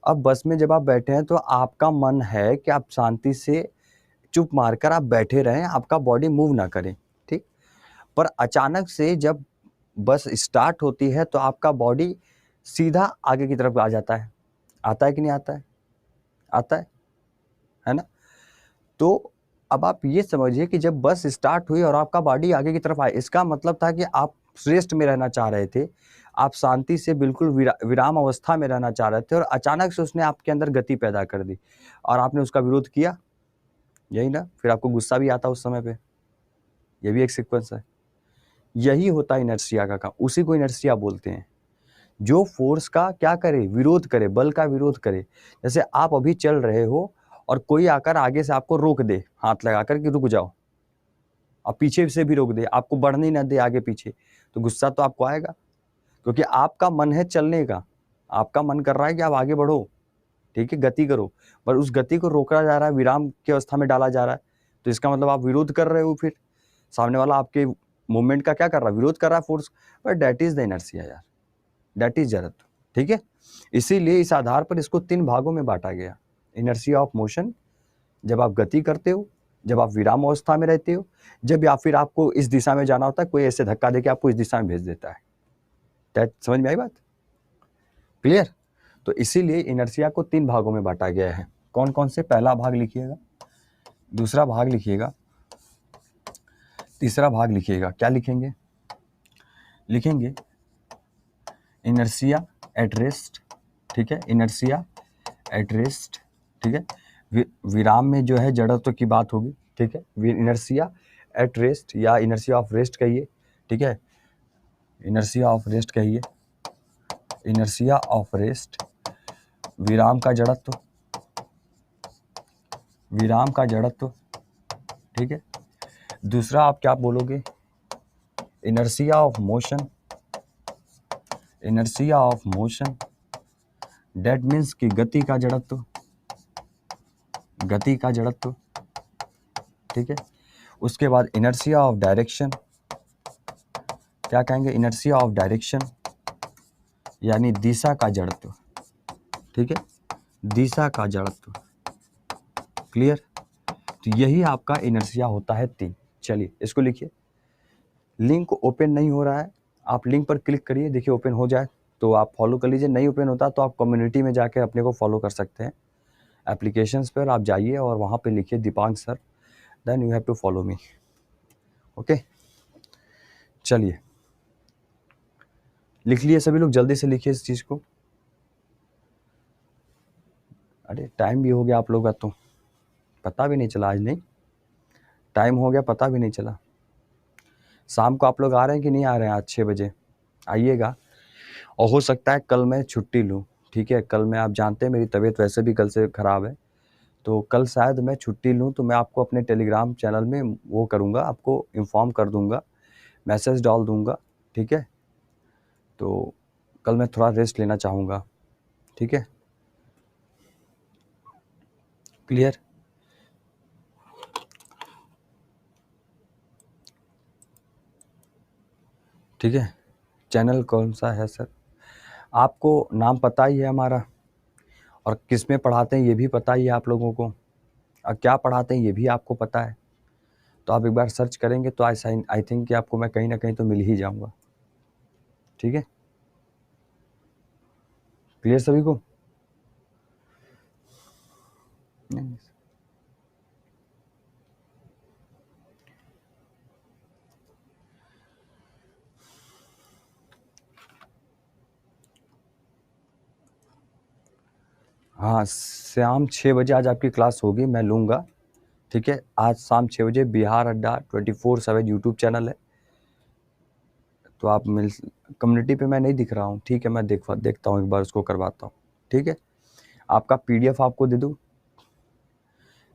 अब बस में जब आप बैठे हैं तो आपका मन है कि आप शांति से चुप मारकर आप बैठे रहें, आपका बॉडी मूव ना करे। ठीक, पर अचानक से जब बस स्टार्ट होती है तो आपका बॉडी सीधा आगे की तरफ आ जाता है। आता है कि नहीं आता है? आता है ना? तो अब आप ये समझिए कि जब बस स्टार्ट हुई और आपका बॉडी आगे की तरफ आए, इसका मतलब था कि आप रेस्ट में रहना चाह रहे थे, आप शांति से बिल्कुल विराम अवस्था में रहना चाह रहे थे, और अचानक से उसने आपके अंदर गति पैदा कर दी और आपने उसका विरोध किया, यही ना? फिर आपको गुस्सा भी आता उस समय पे, ये भी एक सीक्वेंस है। यही होता है इनर्शिया का काम, उसी को इनर्शिया बोलते हैं। जो फोर्स का क्या करे? विरोध करे, बल का विरोध करे। जैसे आप अभी चल रहे हो और कोई आकर आगे से आपको रोक दे, हाथ लगाकर कि रुक जाओ, और पीछे से भी रोक दे, आपको बढ़ने ना दे आगे पीछे, तो गुस्सा तो आपको आएगा, क्योंकि आपका मन है चलने का, आपका मन कर रहा है कि आप आगे बढ़ो, ठीक है, गति करो, पर उस गति को रोका जा रहा है, विराम की अवस्था में डाला जा रहा है, तो इसका मतलब आप विरोध कर रहे हो। फिर सामने वाला आपके मूवमेंट का क्या कर रहा है? विरोध कर रहा है, force. But that is the inertia यार, दैट इज जड़त्व। ठीक है, इसीलिए इस आधार पर इसको 3 भागों में बांटा गया। इनर्शिया ऑफ मोशन, जब आप गति करते हो, जब आप विराम अवस्था में रहते हो, जब या फिर आपको इस दिशा में जाना होता है, कोई ऐसे धक्का देके आपको इस दिशा में भेज देता है। दैट, समझ में आई बात? क्लियर? तो इसीलिए इनर्शिया को 3 भागों में बांटा गया है। कौन कौन से? पहला भाग लिखिएगा, दूसरा भाग लिखिएगा, तीसरा भाग लिखिएगा। क्या लिखेंगे? लिखेंगे इनर्शिया एट रेस्ट। ठीक है, इनर्शिया एट रेस्ट। ठीक है, विराम में जो है जड़त्व की बात होगी। ठीक है, इनर्शिया एट रेस्ट या इनर्शिया ऑफ रेस्ट कहिए। ठीक है, इनर्शिया ऑफ रेस्ट कहिए, इनर्शिया ऑफ रेस्ट, विराम का जड़त्व, विराम का जड़त्व। ठीक है, दूसरा आप क्या बोलोगे? Inertia of motion, inertia of motion, that means कि गति का जड़त्व, गति का जड़त्व। ठीक है, उसके बाद इनर्शिया ऑफ डायरेक्शन। क्या कहेंगे? इनर्शिया ऑफ डायरेक्शन, यानी दिशा का जड़त्व। ठीक है, दिशा का जड़त्व। क्लियर? तो यही आपका इनर्शिया होता है 3। चलिए इसको लिखिए। लिंक ओपन नहीं हो रहा है, आप लिंक पर क्लिक करिए, देखिए ओपन हो जाए तो आप फॉलो कर लीजिए, नहीं ओपन होता तो आप कम्युनिटी में जाकर अपने को फॉलो कर सकते हैं। एप्लीकेशंस पर आप जाइए और वहाँ पे लिखिए Deepank sir, then you have to follow me. Okay, चलिए लिख लिए सभी लोग, जल्दी से लिखिए इस चीज़ को। अरे टाइम भी हो गया आप लोगों का, तो पता भी नहीं चला। आज नहीं, टाइम हो गया, पता भी नहीं चला। शाम को आप लोग आ रहे हैं कि नहीं आ रहे हैं? आज 6 बजे आइएगा। और हो सकता है कल मैं छुट्टी लूँ, ठीक है? कल मैं, आप जानते हैं मेरी तबीयत वैसे भी कल से ख़राब है, तो कल शायद मैं छुट्टी लूँ, तो मैं आपको अपने टेलीग्राम चैनल में वो करूँगा, आपको इन्फॉर्म कर दूँगा, मैसेज डाल दूँगा, ठीक है? तो कल मैं थोड़ा रेस्ट लेना चाहूँगा, ठीक है? क्लियर? ठीक है। चैनल कौन सा है सर? आपको नाम पता ही है हमारा, और किस में पढ़ाते हैं ये भी पता ही है आप लोगों को, और क्या पढ़ाते हैं ये भी आपको पता है। तो आप एक बार सर्च करेंगे तो आई थिंक कि आपको मैं कहीं ना कहीं तो मिल ही जाऊंगा, ठीक है? क्लियर सभी को? नहीं। हाँ, शाम 6 बजे आज आपकी क्लास होगी, मैं लूँगा, ठीक है? आज शाम 6 बजे बिहार अड्डा 24/7 यूट्यूब चैनल है, तो आप मिल, कम्युनिटी पे मैं नहीं दिख रहा हूँ, ठीक है? मैं देखता हूँ, एक बार उसको करवाता हूँ, ठीक है? आपका PDF आपको दे दूँ,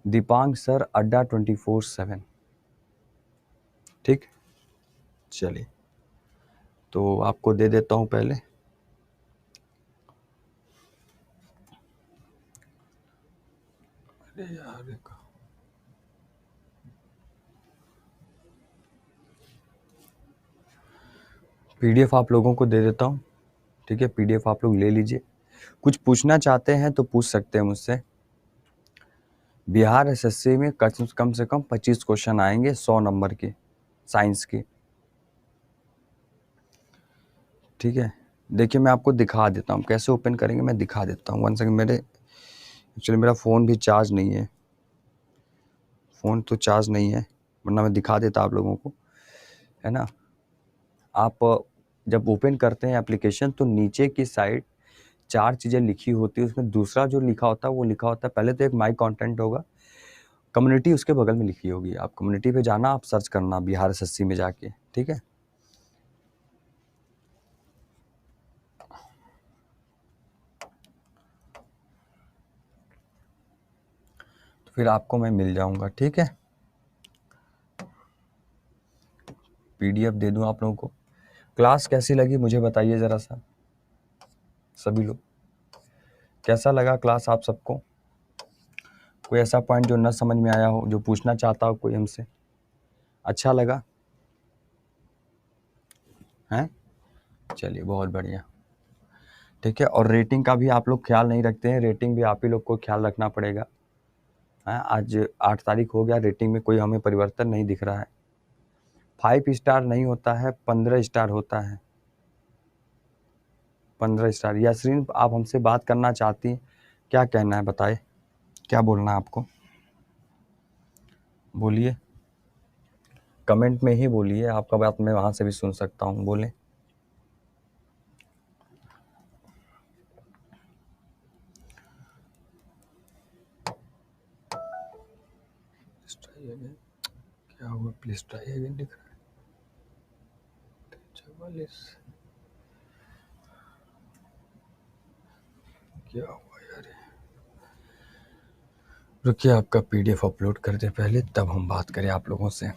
दीपांक सर अड्डा 24/7, ठीक? चलिए, तो आपको दे देता हूँ पहले। अरे यार, PDF आप लोगों को दे देता हूँ, ठीक है? PDF आप लोग ले लीजिए। कुछ पूछना चाहते हैं तो पूछ सकते हैं मुझसे। बिहार SSC में कम से कम 25 क्वेश्चन आएंगे 100 नंबर के, साइंस के, ठीक है? देखिए मैं आपको दिखा देता हूँ कैसे ओपन करेंगे, मैं दिखा देता हूँ। 1 सेकंड, मेरे एक्चुअली मेरा फ़ोन भी चार्ज नहीं है, फ़ोन तो चार्ज नहीं है, वरना मैं दिखा देता आप लोगों को, है ना? आप जब ओपन करते हैं एप्लीकेशन तो नीचे की साइड 4 चीज़ें लिखी होती है, उसमें दूसरा जो लिखा होता है वो लिखा होता है, पहले तो एक माई कंटेंट होगा, कम्युनिटी उसके बगल में लिखी होगी। आप कम्युनिटी पे जाना, आप सर्च करना बिहार SSC में जाके, ठीक है? तो फिर आपको मैं मिल जाऊंगा, ठीक है? PDF दे दूं आप लोगों को। क्लास कैसी लगी मुझे बताइए ज़रा सा, सभी लोग, कैसा लगा क्लास आप सबको? कोई ऐसा पॉइंट जो न समझ में आया हो, जो पूछना चाहता हो कोई हमसे? अच्छा लगा? हैं? चलिए, बहुत बढ़िया, ठीक है। और रेटिंग का भी आप लोग ख्याल नहीं रखते हैं, रेटिंग भी आप ही लोग को ख्याल रखना पड़ेगा। हैं? आज 8 तारीख हो गया, रेटिंग में कोई हमें परिवर्तन नहीं दिख रहा है। 5 स्टार नहीं होता है, 15 स्टार होता है, 15 स्टार। यासरीन, आप हमसे बात करना चाहती हैं, क्या कहना है बताए, क्या बोलना है आपको? बोलिए, कमेंट में ही बोलिए, आपका बात मैं वहाँ से भी सुन सकता हूँ, बोलें। क्या हुआ? प्लीज ट्राई अगेन दिख रहा है, 44। क्या हुआ यार? रुकिए, आपका PDF अपलोड कर दे पहले, तब हम बात करें आप लोगों से।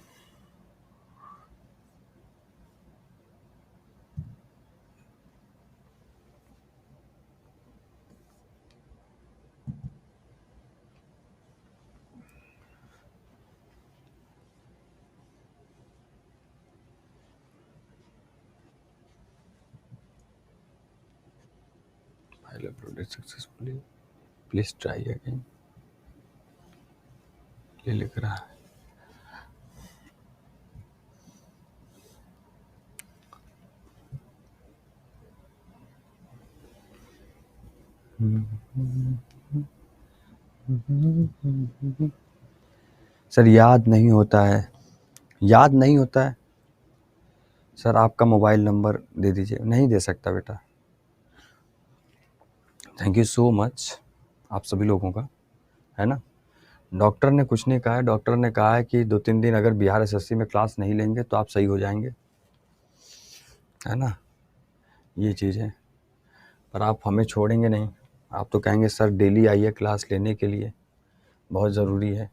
File uploaded successfully, please try again, ये लिख रहा है। सर याद नहीं होता है, याद नहीं होता है सर। आपका मोबाइल नंबर दे दीजिए। नहीं दे सकता बेटा। थैंक यू सो मच, आप सभी लोगों का, है ना। डॉक्टर ने कुछ नहीं कहा है, डॉक्टर ने कहा है कि 2-3 दिन अगर बिहार एसएससी में क्लास नहीं लेंगे तो आप सही हो जाएंगे, है ना, ये चीज़ है। पर आप हमें छोड़ेंगे नहीं, आप तो कहेंगे सर डेली आइए क्लास लेने के लिए, बहुत ज़रूरी है।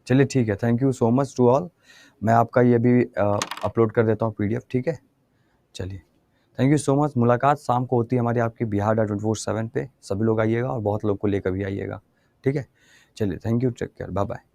चलिए ठीक है, thank you so much to all. मैं आपका ये भी अपलोड कर देता हूँ पीडीएफ, ठीक है। चलिए, थैंक यू सो मच। मुलाकात शाम को होती है हमारी आपकी Bihar.24/7 पे, सभी लोग आइएगा और बहुत लोग को लेकर भी आइएगा, ठीक है। चलिए, thank you, take care, bye bye.